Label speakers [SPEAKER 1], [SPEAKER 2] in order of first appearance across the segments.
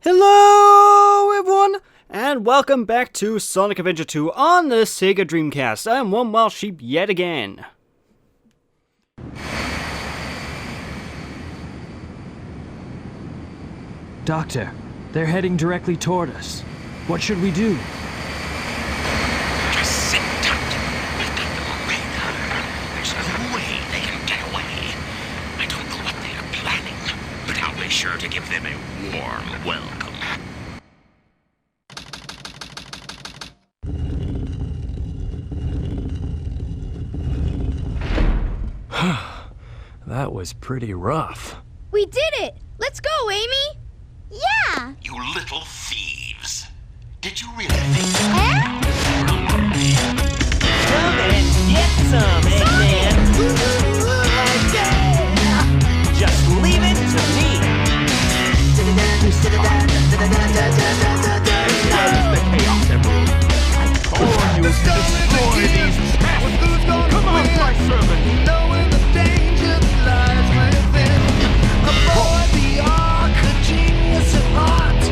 [SPEAKER 1] Hello everyone, and welcome back to Sonic Adventure 2 on the SEGA Dreamcast. I am one wild sheep yet again.
[SPEAKER 2] Doctor, they're heading directly toward us. What should we do?
[SPEAKER 3] Just sit tight. I've got them on radar. There's no way they can get away. I don't know what they are planning, but I'll be sure to give them a warm welcome.
[SPEAKER 2] That was pretty rough.
[SPEAKER 4] We did it! Let's go, Amy! Yeah!
[SPEAKER 3] You little thieves. Did you really think that?
[SPEAKER 5] Come and get some, Eggman! Just leave it to me! I warn you to destroy these bastards! Come on, my servant!
[SPEAKER 6] Knowing the danger that lies within. A boy, the arc, a genius at heart,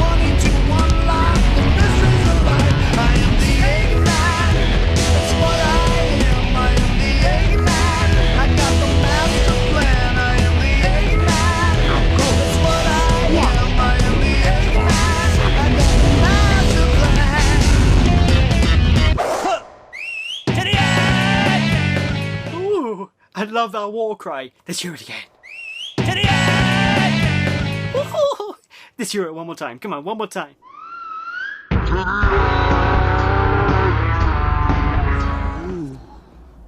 [SPEAKER 6] wanting to unlock the mysteries of life. I am the Eggman. That's what I am. I am the Eggman. I got the master plan. I am the Eggman. That's what I am. I am the Eggman. I got the master plan.
[SPEAKER 1] Ooh, I love that war cry. Let's hear it again. Woohoo! Let's hear it one more time. Come on, one more time.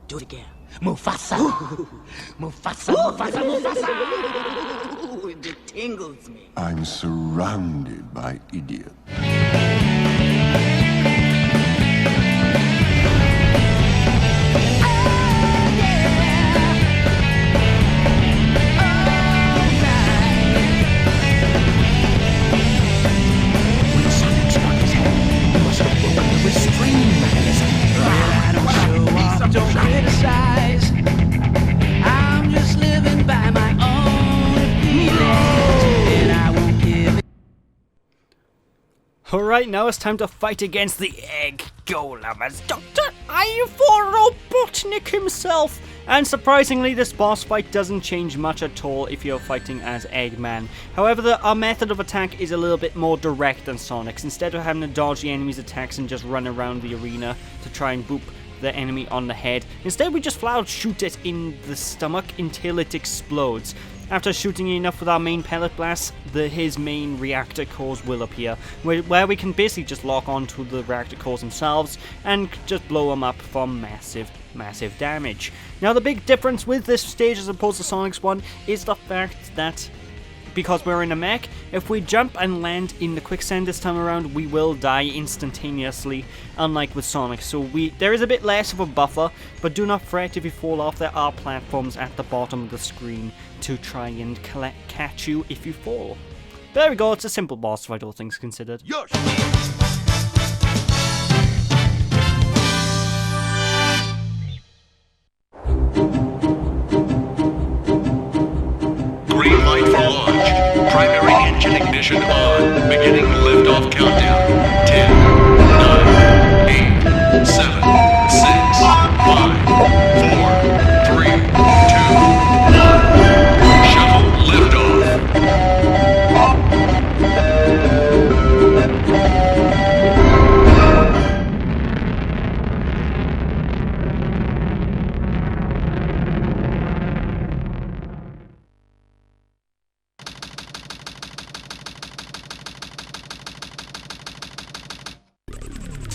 [SPEAKER 5] Do it again. Mufasa! Mufasa, Mufasa, Mufasa! Ooh, it tingles me.
[SPEAKER 7] I'm surrounded by idiots.
[SPEAKER 5] When Sonic struck his head, he must have broken the restraint mechanism.
[SPEAKER 6] Don't criticize. I'm just living by my own feelings, and I won't give it.
[SPEAKER 1] Alright, now it's time to fight against the Egg Golems. Dr. Ivor Robotnik himself! And surprisingly, this boss fight doesn't change much at all if you're fighting as Eggman. However, our method of attack is a little bit more direct than Sonic's. Instead of having to dodge the enemy's attacks and just run around the arena to try and boop the enemy on the head, instead we just flat out shoot it in the stomach until it explodes. After shooting enough with our main pellet blast, his main reactor cores will appear, where we can basically just lock onto the reactor cores themselves and just blow them up for massive damage. Now the big difference with this stage as opposed to Sonic's one is the fact that because we're in a mech, if we jump and land in the quicksand this time around, we will die instantaneously, unlike with Sonic. So there is a bit less of a buffer, but do not fret if you fall off. There are platforms at the bottom of the screen to try and catch you if you fall. There we go, it's a simple boss fight, all things considered.
[SPEAKER 7] Yes!
[SPEAKER 3] Green light for launch. Primary engine ignition on. Beginning liftoff countdown. 10, 9, 8, 7, 6, 5, 4, 3, 2, 1. Shuttle liftoff.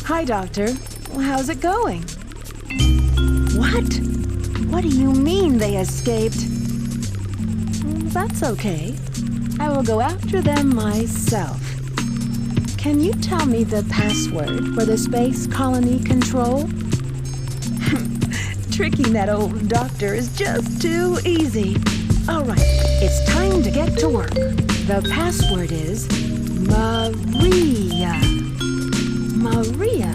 [SPEAKER 8] Hi, Doctor. How's it going? What? What do you mean they escaped? That's okay. I will go after them myself. Can you tell me the password for the space colony control? Tricking that old doctor is just too easy. All right, it's time to get to work. The password is Maria. Maria,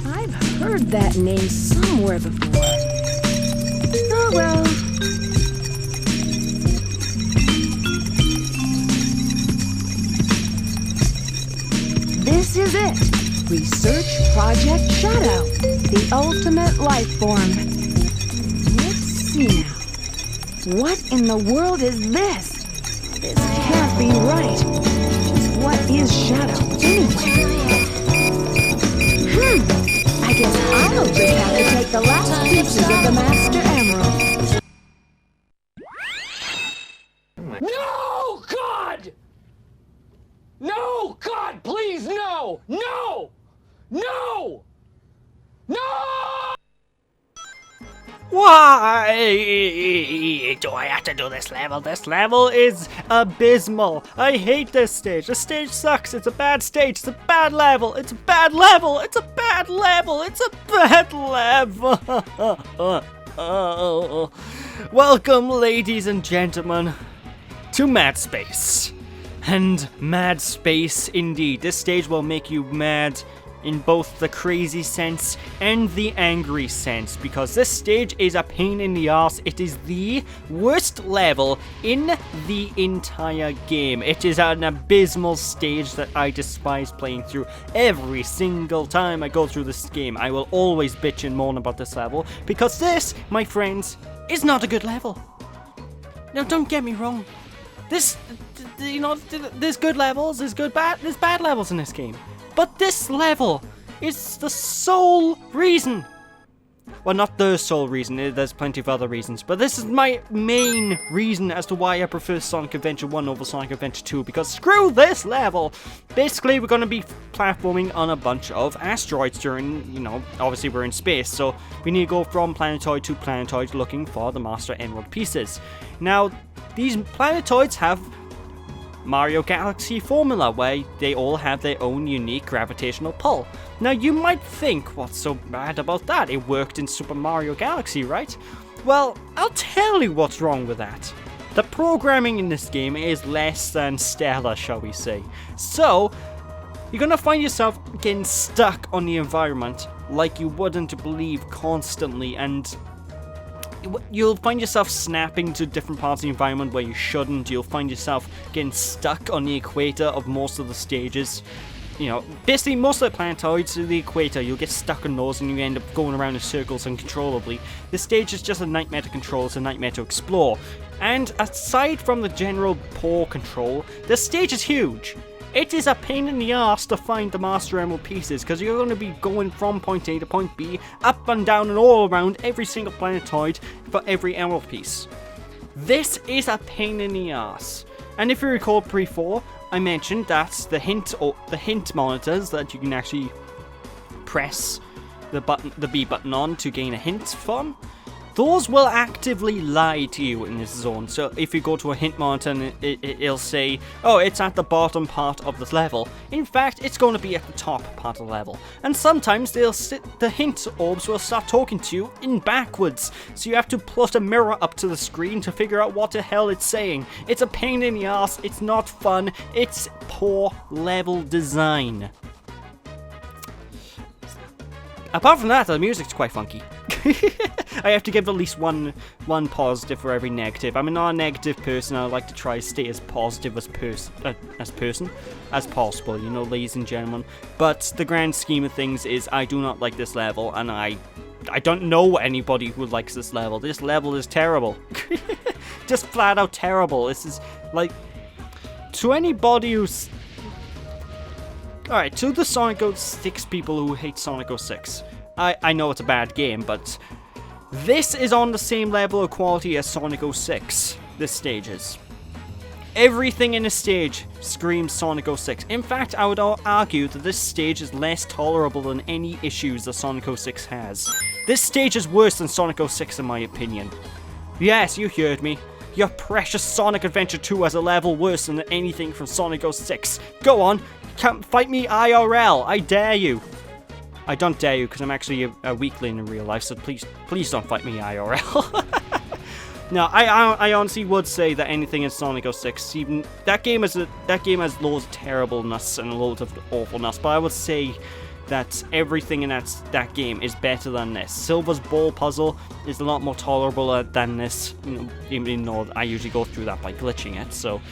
[SPEAKER 8] I've heard that name somewhere before. Oh well. is it. Research Project Shadow, the ultimate life form. Let's see now. What in the world is this? This can't be right. Just what is Shadow anyway? I guess I'll just have to take the last pieces of the Master Emerald.
[SPEAKER 2] No, God! No, God, please, no! No! No! No!
[SPEAKER 1] Why do I have to do this level? This level is abysmal. I hate this stage. The stage sucks. It's a bad stage. It's a bad level. It's a bad level. It's a bad level. It's a bad level. Welcome, ladies and gentlemen, to Mad Space. And mad space indeed. This stage will make you mad in both the crazy sense and the angry sense, because this stage is a pain in the arse. It is the worst level in the entire game. It is an abysmal stage that I despise playing through. Every single time I go through this game, I will always bitch and moan about this level, because this, my friends, is not a good level. Now, don't get me wrong. This, you know, there's good levels, there's bad levels in this game. But this level is the sole reason. Well, not the sole reason, there's plenty of other reasons. But this is my main reason as to why I prefer Sonic Adventure 1 over Sonic Adventure 2. Because screw this level! Basically, we're going to be platforming on a bunch of asteroids during, you know, obviously we're in space. So we need to go from planetoid to planetoid looking for the Master Emerald pieces. Now, these planetoids have Mario Galaxy formula, where they all have their own unique gravitational pull. Now you might think, what's so bad about that? It worked in Super Mario Galaxy, right? Well, I'll tell you what's wrong with that. The programming in this game is less than stellar, shall we say. So, you're gonna find yourself getting stuck on the environment like you wouldn't believe constantly, and you'll find yourself snapping to different parts of the environment where you shouldn't. You'll find yourself getting stuck on the equator of most of the stages. You know, basically most of the planetoids to the equator, you'll get stuck on those and you end up going around in circles uncontrollably. This stage is just a nightmare to control, it's a nightmare to explore. And aside from the general poor control, the stage is huge. It is a pain in the arse to find the Master Emerald pieces, because you're going to be going from point A to point B, up and down and all around every single planetoid for every emerald piece. This is a pain in the arse. And if you recall pre-4, I mentioned that the hint monitors that you can actually press the B button on to gain a hint from, those will actively lie to you in this zone. So if you go to a hint monitor and it'll say, oh, it's at the bottom part of this level. In fact, it's going to be at the top part of the level. And sometimes the hint orbs will start talking to you in backwards. So you have to put a mirror up to the screen to figure out what the hell it's saying. It's a pain in the ass, it's not fun, it's poor level design. Apart from that, the music's quite funky. I have to give at least one positive for every negative. I'm not a negative person. I like to try to stay as positive as possible, you know, ladies and gentlemen. But the grand scheme of things is I do not like this level, and I don't know anybody who likes this level. This level is terrible. Just flat out terrible. This is like, to anybody who's... Alright, to the Sonic 06 people who hate Sonic 06. I know it's a bad game, but this is on the same level of quality as Sonic 06, this stage is. Everything in this stage screams Sonic 06. In fact, I would argue that this stage is less tolerable than any issues that Sonic 06 has. This stage is worse than Sonic 06 in my opinion. Yes, you heard me. Your precious Sonic Adventure 2 has a level worse than anything from Sonic 06. Go on, come fight me IRL, I dare you. I don't dare you, because I'm actually a weakling in real life, so please don't fight me IRL. No, I honestly would say that anything in Sonic 06, even that game has loads of terribleness and loads of awfulness, but I would say that everything in that game is better than this. Silver's ball puzzle is a lot more tolerable than this, you know, even though I usually go through that by glitching it, so...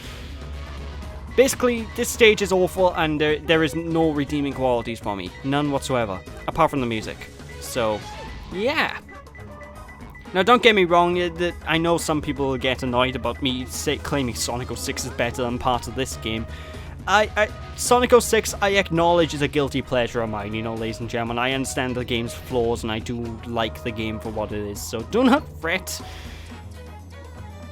[SPEAKER 1] Basically, this stage is awful, and there is no redeeming qualities for me. None whatsoever. Apart from the music. So, yeah. Now, don't get me wrong, I know some people will get annoyed about me claiming Sonic 06 is better than part of this game. Sonic 06, I acknowledge, is a guilty pleasure of mine, you know, ladies and gentlemen. I understand the game's flaws, and I do like the game for what it is, so do not fret.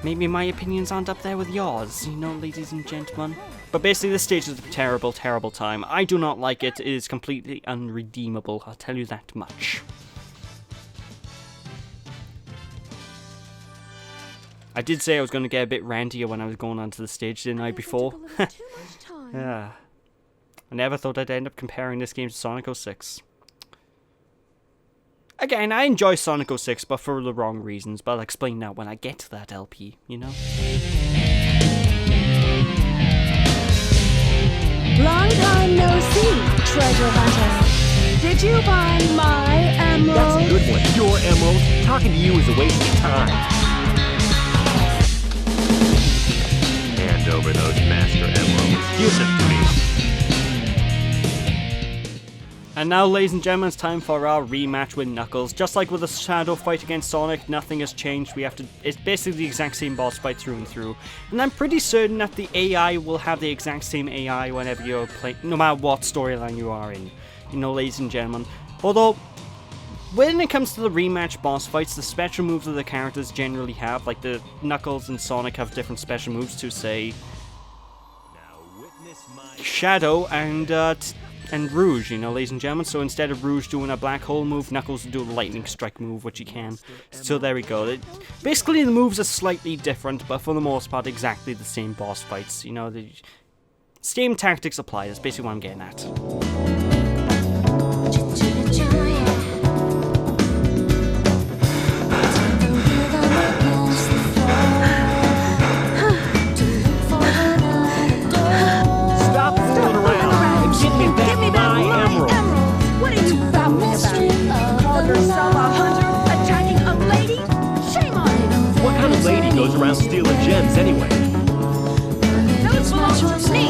[SPEAKER 1] Maybe my opinions aren't up there with yours, you know, ladies and gentlemen. But basically, this stage is a terrible, terrible time. I do not like it. It is completely unredeemable, I'll tell you that much. I did say I was going to get a bit rantier when I was going onto the stage, didn't I, before? Yeah. I never thought I'd end up comparing this game to Sonic 06. Again, I enjoy Sonic 06, but for the wrong reasons. But I'll explain that when I get to that LP, you know?
[SPEAKER 8] Long time no see, treasure hunter. Did you find my emerald?
[SPEAKER 9] That's a good one. Your emerald. Talking to you is a waste of time. Hand over those master emeralds. Give them to me.
[SPEAKER 1] And now, ladies and gentlemen, it's time for our rematch with Knuckles. Just like with the Shadow fight against Sonic, nothing has changed. It's basically the exact same boss fight through and through. And I'm pretty certain that the AI will have the exact same AI whenever you're playing, no matter what storyline you are in. You know, ladies and gentlemen. Although, when it comes to the rematch boss fights, the special moves that the characters generally have, like the Knuckles and Sonic have different special moves to, say, Shadow and Rouge, you know, ladies and gentlemen. So instead of Rouge doing a black hole move, Knuckles will do a lightning strike move, which he can. So there we go. Basically, the moves are slightly different, but for the most part, exactly the same boss fights. You know, the same tactics apply. That's basically what I'm getting at.
[SPEAKER 9] Goes around stealing gems anyway.
[SPEAKER 4] Those belong to me.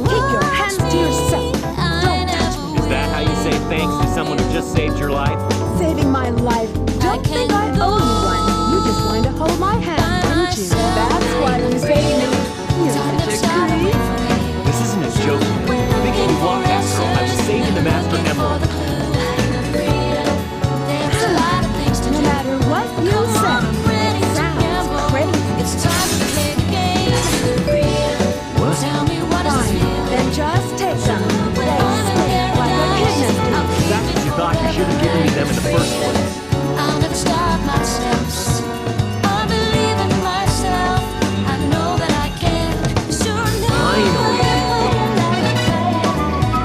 [SPEAKER 8] Keep your hands to yourself. Don't touch me.
[SPEAKER 9] Is that how you say thanks to someone who just saved your life?
[SPEAKER 8] Saving my life. Don't think I owe you one. You just wanted to hold my hand, didn't you? That's why you saved me. You're such a creep.
[SPEAKER 9] This isn't a joke. I think when you walked that girl, I was saving the Master Emerald.
[SPEAKER 8] No matter what you say, it sounds crazy.
[SPEAKER 9] What?
[SPEAKER 8] Fine, then just take them. They stink like a kidney.
[SPEAKER 9] That's what you thought. You should have given me them in the first place.
[SPEAKER 6] I'll never stop my steps. I believe in myself. I know that I can.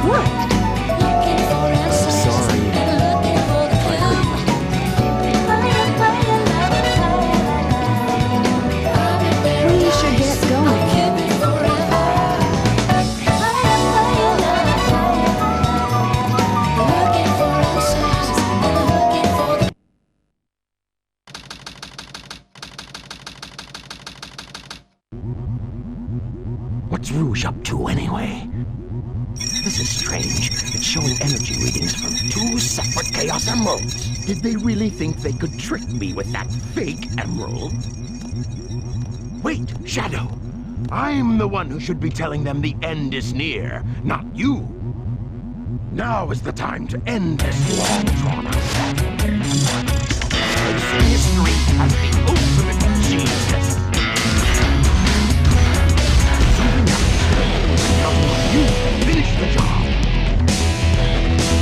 [SPEAKER 8] What?
[SPEAKER 6] Looking for answers.
[SPEAKER 9] Sorry.
[SPEAKER 6] Looking for the clue.
[SPEAKER 8] We should get going.
[SPEAKER 3] What's Rouge up to, anyway? This is strange. It's showing energy readings from 2 separate Chaos Emeralds. Did they really think they could trick me with that fake emerald? Wait, Shadow. I'm the one who should be telling them the end is near, not you. Now is the time to end this long drawn-out battle. It's in history as the ultimate genius. You finish the job.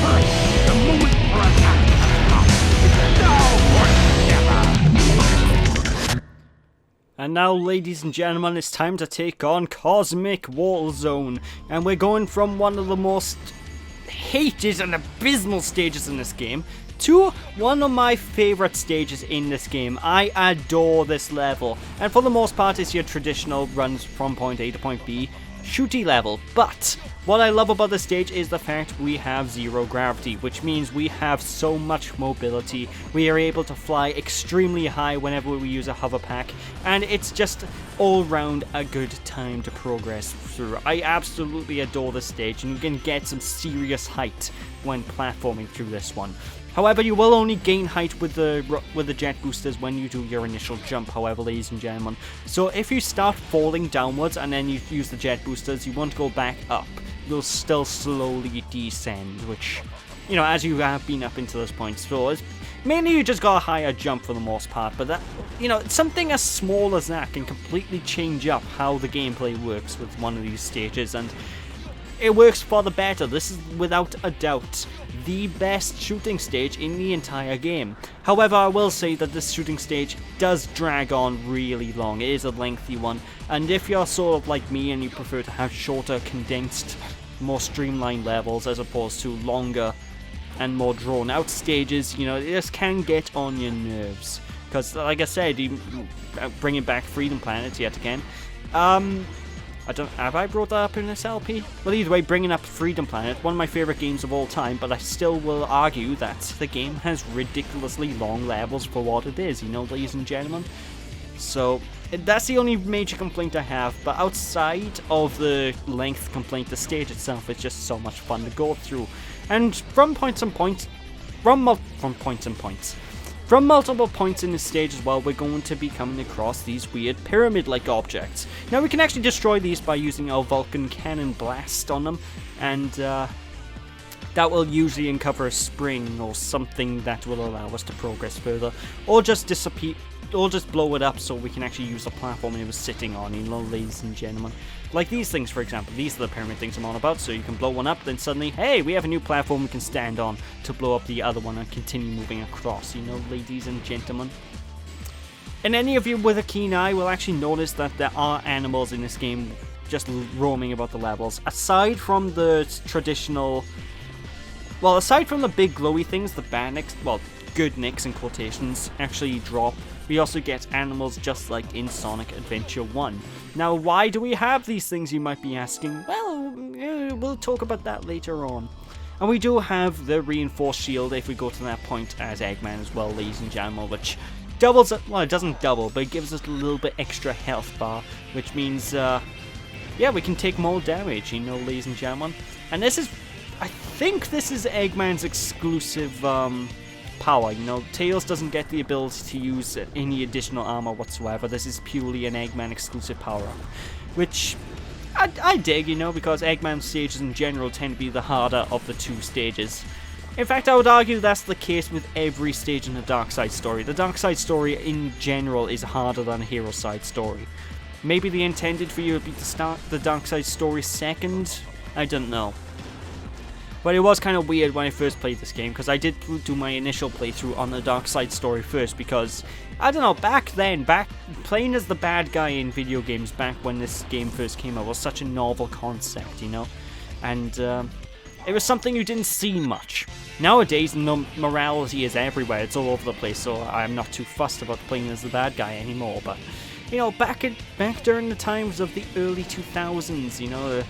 [SPEAKER 3] Fine. The moment for attack has come. It's now or never.
[SPEAKER 1] And now, ladies and gentlemen, it's time to take on Cosmic Wall Zone. And we're going from one of the most hated and abysmal stages in this game to one of my favorite stages in this game. I adore this level. And for the most part, it's your traditional runs from point A to point B. shooty level, but what I love about this stage is the fact we have zero gravity, which means we have so much mobility. We are able to fly extremely high whenever we use a hover pack, and it's just all round a good time to progress through. I absolutely adore this stage, and you can get some serious height when platforming through this one. However, you will only gain height with the jet boosters when you do your initial jump, however, ladies and gentlemen. So if you start falling downwards and then you use the jet boosters, you won't go back up. You'll still slowly descend, which, you know, as you have been up into this point. So it's mainly you just got a higher jump for the most part, but that, you know, something as small as that can completely change up how the gameplay works with one of these stages, and it works for the better. This is without a doubt the best shooting stage in the entire game. However, I will say that this shooting stage does drag on really long. It is a lengthy one, and if you're sort of like me and you prefer to have shorter, condensed, more streamlined levels as opposed to longer and more drawn out stages, you know, this can get on your nerves. Because, like I said, bringing back Freedom Planet yet again, have I brought that up in this LP? Well, either way, bringing up Freedom Planet, one of my favourite games of all time, but I still will argue that the game has ridiculously long levels for what it is, you know, ladies and gentlemen. So, that's the only major complaint I have, but outside of the length complaint, the stage itself is just so much fun to go through. And from multiple points in this stage as well, we're going to be coming across these weird pyramid-like objects. Now, we can actually destroy these by using our Vulcan Cannon Blast on them, and that will usually uncover a spring or something that will allow us to progress further, or just disappear, or just blow it up so we can actually use the platform it was sitting on, you know, ladies and gentlemen. Like these things, for example. These are the pyramid things I'm on about, so you can blow one up, then suddenly, hey, we have a new platform we can stand on to blow up the other one and continue moving across, you know, ladies and gentlemen. And any of you with a keen eye will actually notice that there are animals in this game just roaming about the levels. Aside from the traditional... Well, aside from the big glowy things, the bad nicks, well, good nicks in quotations, actually drop. We also get animals just like in Sonic Adventure 1. Now, why do we have these things, you might be asking? Well, we'll talk about that later on. And we do have the reinforced shield if we go to that point as Eggman as well, ladies and gentlemen, which doubles, well, it doesn't double, but it gives us a little bit extra health bar, which means, yeah, we can take more damage, you know, ladies and gentlemen. And this is, I think this is Eggman's exclusive, power, you know. Tails doesn't get the ability to use any additional armor whatsoever. This is purely an Eggman exclusive power-up, which I dig, you know, because Eggman stages in general tend to be the harder of the two stages. In fact, I would argue that's the case with every stage in the Dark Side story. The Dark Side story in general is harder than the Hero Side story. Maybe they intended for you to beat the Dark Side story second? I don't know. But it was kind of weird when I first played this game, because I did do my initial playthrough on the Dark Side story first, because, I don't know, back then, playing as the bad guy in video games back when this game first came out was such a novel concept, you know? And, it was something you didn't see much. Nowadays, morality is everywhere, it's all over the place, so I'm not too fussed about playing as the bad guy anymore, but, you know, back during the times of the early 2000s, you know,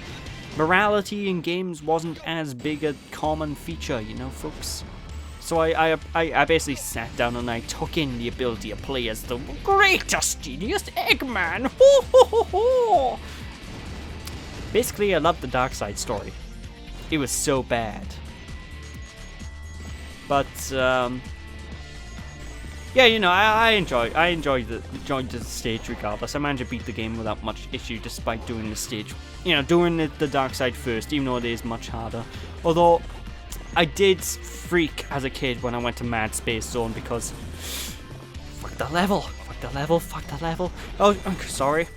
[SPEAKER 1] morality in games wasn't as big a common feature, you know, folks. So I basically sat down and I took in the ability to play as the greatest genius Eggman. Ho, ho, ho, ho. Basically, I loved the Dark Side story. It was so bad. But yeah, you know, I enjoyed the stage regardless. I managed to beat the game without much issue, despite doing the stage, you know, doing the Dark Side first, even though it is much harder. Although, I did freak as a kid when I went to Mad Space Zone, because fuck the level. Oh, sorry.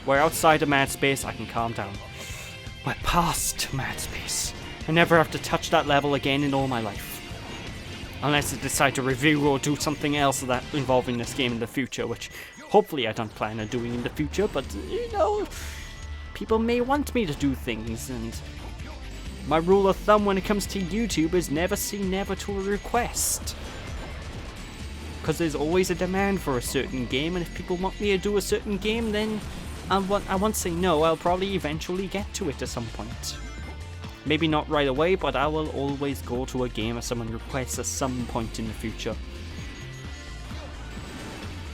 [SPEAKER 1] We're outside of Mad Space, I can calm down. We're past Mad Space. I never have to touch that level again in all my life. Unless I decide to review or do something else that involving this game in the future, which hopefully I don't plan on doing in the future, but, you know, people may want me to do things, and my rule of thumb when it comes to YouTube is never say never to a request. Because there's always a demand for a certain game, and if people want me to do a certain game, then I won't say no. I'll probably eventually get to it at some point. Maybe not right away, but I will always go to a game if someone requests at some point in the future.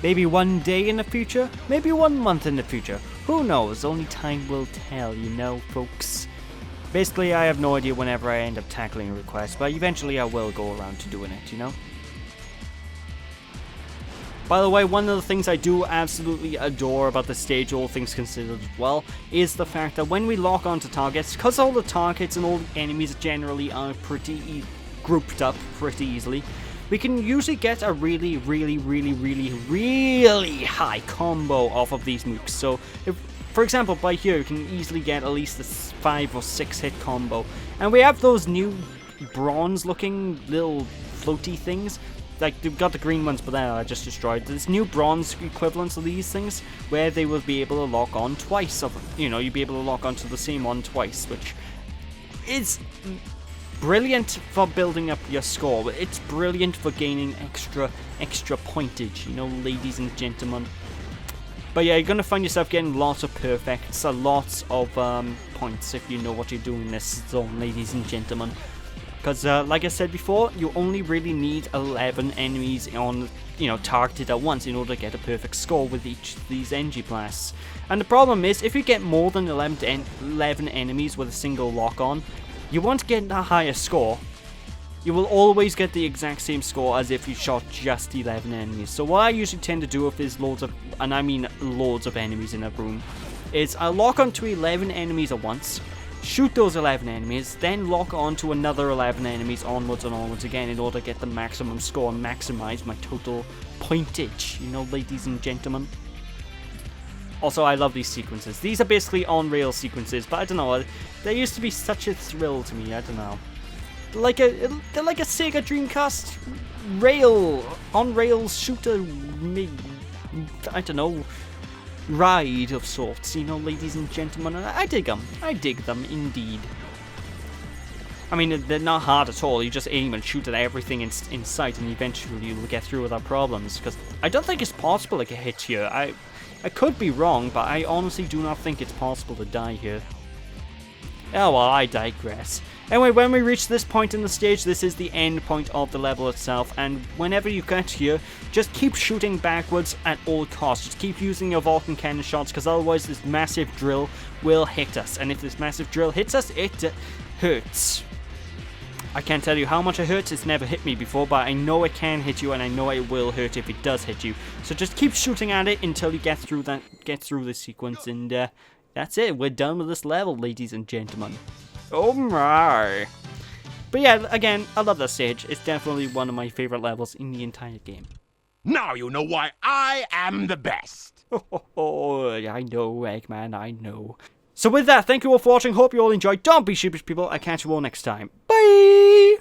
[SPEAKER 1] Maybe one day in the future, maybe 1 month in the future. Who knows? Only time will tell, you know, folks. Basically, I have no idea whenever I end up tackling a request, but eventually I will go around to doing it, you know? By the way, one of the things I do absolutely adore about the stage, all things considered as well, is the fact that when we lock onto targets, because all the targets and all the enemies generally are pretty grouped up pretty easily, we can usually get a really high combo off of these mooks. So, if, for example, by here, you can easily get at least a 5 or 6 hit combo. And we have those new bronze-looking little floaty things. Like, they've got the green ones, but then I just destroyed. There's new bronze equivalents of these things, where they will be able to lock on twice. You know, you'll be able to lock onto the same one twice, which is brilliant for building up your score. It's brilliant for gaining extra pointage, you know, ladies and gentlemen. But yeah, you're going to find yourself getting lots of perfects, lots of points if you know what you're doing in this zone, ladies and gentlemen. Because, like I said before, you only really need 11 enemies on, you know, targeted at once in order to get a perfect score with each of these energy blasts. And the problem is, if you get more than 11 enemies with a single lock-on, you won't get a higher score. You will always get the exact same score as if you shot just 11 enemies. So what I usually tend to do if there's loads of, and I mean loads of enemies in a room, is I lock onto 11 enemies at once, shoot those 11 enemies, then lock on to another 11 enemies onwards and onwards again in order to get the maximum score and maximize my total pointage, you know, ladies and gentlemen. Also, I love these sequences. These are basically on-rail sequences, but I don't know, they used to be such a thrill to me, I don't know. They're like a SEGA Dreamcast on-rail shooter, I don't know, ride of sorts, you know, ladies and gentlemen. I dig them. I dig them, indeed. I mean, they're not hard at all. You just aim and shoot at everything in sight, and eventually you'll get through without problems. Because I don't think it's possible to get hit here. I could be wrong, but I honestly do not think it's possible to die here. Oh well, I digress. Anyway, when we reach this point in the stage, this is the end point of the level itself, and whenever you get here, just keep shooting backwards at all costs. Just keep using your Vulcan cannon shots, because otherwise this massive drill will hit us, and if this massive drill hits us, it hurts. I can't tell you how much it hurts. It's never hit me before, but I know it can hit you, and I know it will hurt if it does hit you. So just keep shooting at it until you get through the sequence, and that's it. We're done with this level, ladies and gentlemen. Oh my! But yeah, again, I love this stage. It's definitely one of my favorite levels in the entire game.
[SPEAKER 3] Now you know why I am the best.
[SPEAKER 1] Oh, I know, Eggman, I know. So with that, thank you all for watching. Hope you all enjoyed. Don't be sheepish, people. I'll catch you all next time. Bye!